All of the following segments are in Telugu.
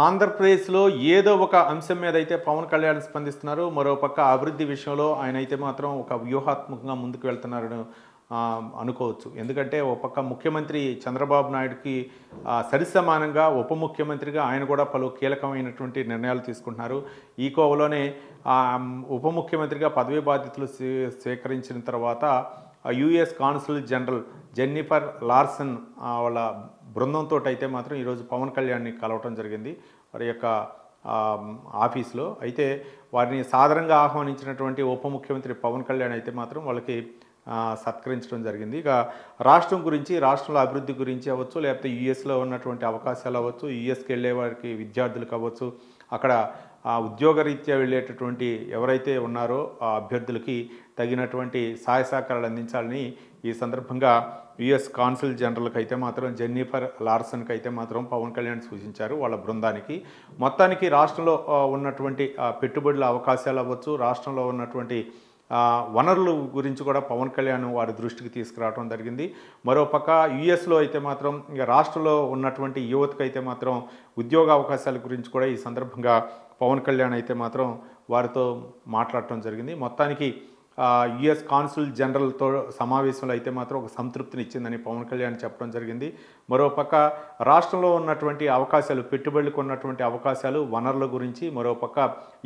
ఆంధ్రప్రదేశ్‌లో ఏదో ఒక అంశం మీదైతే పవన్ కళ్యాణ్ స్పందిస్తున్నారు. మరోపక్క అభివృద్ధి విషయంలో ఆయనైతే మాత్రం ఒక వ్యూహాత్మకంగా ముందుకు వెళ్తున్నారని అనుకోవచ్చు. ఎందుకంటే ఓ పక్క ముఖ్యమంత్రి చంద్రబాబు నాయుడుకి సరిసమానంగా ఉప ముఖ్యమంత్రిగా ఆయన కూడా పలు కీలకమైనటువంటి నిర్ణయాలు తీసుకుంటున్నారు. ఈ కోవలోనే ఉప ముఖ్యమంత్రిగా పదవీ బాధ్యతలు స్వీకరించిన తర్వాత US consul general Jennifer Larson వాళ్ళ బృందంతో అయితే మాత్రం ఈరోజు పవన్ కళ్యాణ్ని కలవటం జరిగింది వారి యొక్క ఆఫీస్లో. అయితే వారిని సాదరంగా ఆహ్వానించినటువంటి ఉప ముఖ్యమంత్రి పవన్ కళ్యాణ్ అయితే మాత్రం వాళ్ళకి సత్కరించడం జరిగింది. ఇక రాష్ట్రం గురించి, రాష్ట్రంలో అభివృద్ధి గురించి అవ్వచ్చు, లేకపోతే యూఎస్లో ఉన్నటువంటి అవకాశాలు అవ్వచ్చు, యూఎస్కి వెళ్ళే వారికి విద్యార్థులకు అవ్వచ్చు, అక్కడ ఉద్యోగరీత్యా వెళ్ళేటటువంటి ఎవరైతే ఉన్నారో ఆ అభ్యర్థులకి తగినటువంటి సహాయ సహకారాలు అందించాలని ఈ సందర్భంగా యుఎస్ కాన్సుల్ జనరల్కి అయితే మాత్రం జెన్నిఫర్ లార్సన్కి అయితే మాత్రం పవన్ కళ్యాణ్ సూచించారు వాళ్ళ బృందానికి. మొత్తానికి రాష్ట్రంలో ఉన్నటువంటి పెట్టుబడుల అవకాశాలు అవ్వచ్చు, రాష్ట్రంలో ఉన్నటువంటి వనరుల గురించి కూడా పవన్ కళ్యాణ్ వారి దృష్టికి తీసుకురావడం జరిగింది. మరోపక్క యుఎస్లో అయితే మాత్రం ఇక రాష్ట్రంలో ఉన్నటువంటి యువతకు అయితే మాత్రం ఉద్యోగ అవకాశాల గురించి కూడా ఈ సందర్భంగా పవన్ కళ్యాణ్ అయితే మాత్రం వారితో మాట్లాడటం జరిగింది. మొత్తానికి యుఎస్ కాన్సుల్ జనరల్తో సమావేశంలో అయితే మాత్రం ఒక సంతృప్తిని ఇచ్చిందని పవన్ కళ్యాణ్ చెప్పడం జరిగింది. మరోపక్క రాష్ట్రంలో ఉన్నటువంటి అవకాశాలు, పెట్టుబడులకు ఉన్నటువంటి అవకాశాలు, వనరుల గురించి, మరోపక్క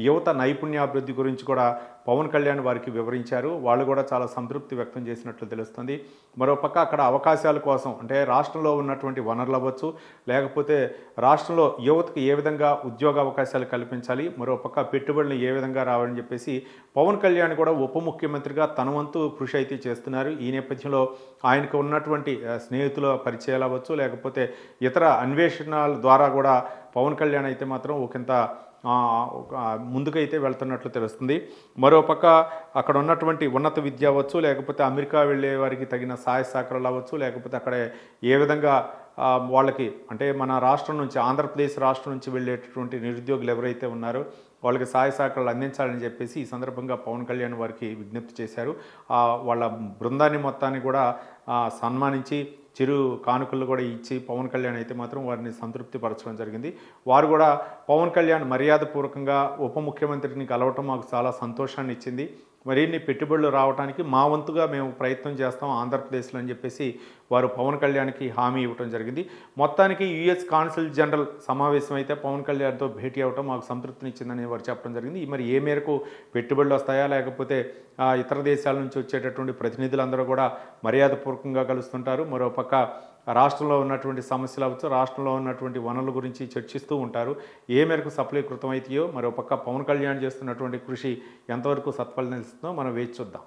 యువత నైపుణ్యాభివృద్ధి గురించి కూడా పవన్ కళ్యాణ్ వారికి వివరించారు. వాళ్ళు కూడా చాలా సంతృప్తి వ్యక్తం చేసినట్లు తెలుస్తుంది. మరోపక్క అక్కడ అవకాశాల కోసం, అంటే రాష్ట్రంలో ఉన్నటువంటి వనరులు అవ్వచ్చు, లేకపోతే రాష్ట్రంలో యువతకు ఏ విధంగా ఉద్యోగ అవకాశాలు కల్పించాలి, మరోపక్క పెట్టుబడులు ఏ విధంగా రావాలని చెప్పేసి పవన్ కళ్యాణ్ కూడా ఉప ముఖ్యమంత్రిగా తన వంతు కృషి అయితే చేస్తున్నారు. ఈ నేపథ్యంలో ఆయనకు ఉన్నటువంటి స్నేహితుల పరిచయాలు అవ్వచ్చు, లేకపోతే ఇతర అన్వేషణల ద్వారా కూడా పవన్ కళ్యాణ్ అయితే మాత్రం ఒకంత ముందుకైతే వెళ్తున్నట్లు తెలుస్తుంది. మరోపక్క అక్కడ ఉన్నటువంటి ఉన్నత విద్య అవ్వచ్చు, లేకపోతే అమెరికా వెళ్ళే వారికి తగిన సహాయ సహకారాలు అవ్వచ్చు, లేకపోతే అక్కడ ఏ విధంగా వాళ్ళకి, అంటే మన రాష్ట్రం నుంచి, ఆంధ్రప్రదేశ్ రాష్ట్రం నుంచి వెళ్ళేటటువంటి నిరుద్యోగులు ఎవరైతే ఉన్నారో వాళ్ళకి సహాయ సహకారాలు అందించాలని చెప్పేసి ఈ సందర్భంగా పవన్ కళ్యాణ్ వారికి విజ్ఞప్తి చేశారు. వాళ్ళ బృందాన్ని మొత్తాన్ని కూడా సన్మానించి చిరు కానుకలు కూడా ఇచ్చి పవన్ కళ్యాణ్ అయితే మాత్రం వారిని సంతృప్తి పరచడం జరిగింది. వారు కూడా పవన్ కళ్యాణ్ మర్యాదపూర్వకంగా ఉప ముఖ్యమంత్రిని కలవటం మాకు చాలా సంతోషాన్ని ఇచ్చింది, మరిన్ని పెట్టుబడులు రావడానికి మా వంతుగా మేము ప్రయత్నం చేస్తాం ఆంధ్రప్రదేశ్లో అని చెప్పేసి వారు పవన్ కళ్యాణ్కి హామీ ఇవ్వడం జరిగింది. మొత్తానికి యుఎస్ కాన్సుల్ జనరల్ సమావేశం అయితే పవన్ కళ్యాణ్తో భేటీ అవ్వటం మాకు సంతృప్తినిచ్చిందని వారు చెప్పడం జరిగింది. మరి ఏ మేరకు పెట్టుబడులు వస్తాయా, లేకపోతే ఇతర దేశాల నుంచి వచ్చేటటువంటి ప్రతినిధులందరూ కూడా మర్యాదపూర్వకంగా కలుస్తుంటారు. మరోపక్క రాష్ట్రంలో ఉన్నటువంటి సమస్యలు అవ్వచ్చు, రాష్ట్రంలో ఉన్నటువంటి వనరుల గురించి చర్చిస్తూ ఉంటారు. ఏ మేరకు సఫలీకృతం అవుతాయో, మరోపక్క పవన్ కళ్యాణ్ చేస్తున్నటువంటి కృషి ఎంతవరకు సత్ఫలితం ఇస్తుందో మనం వేచి చూద్దాం.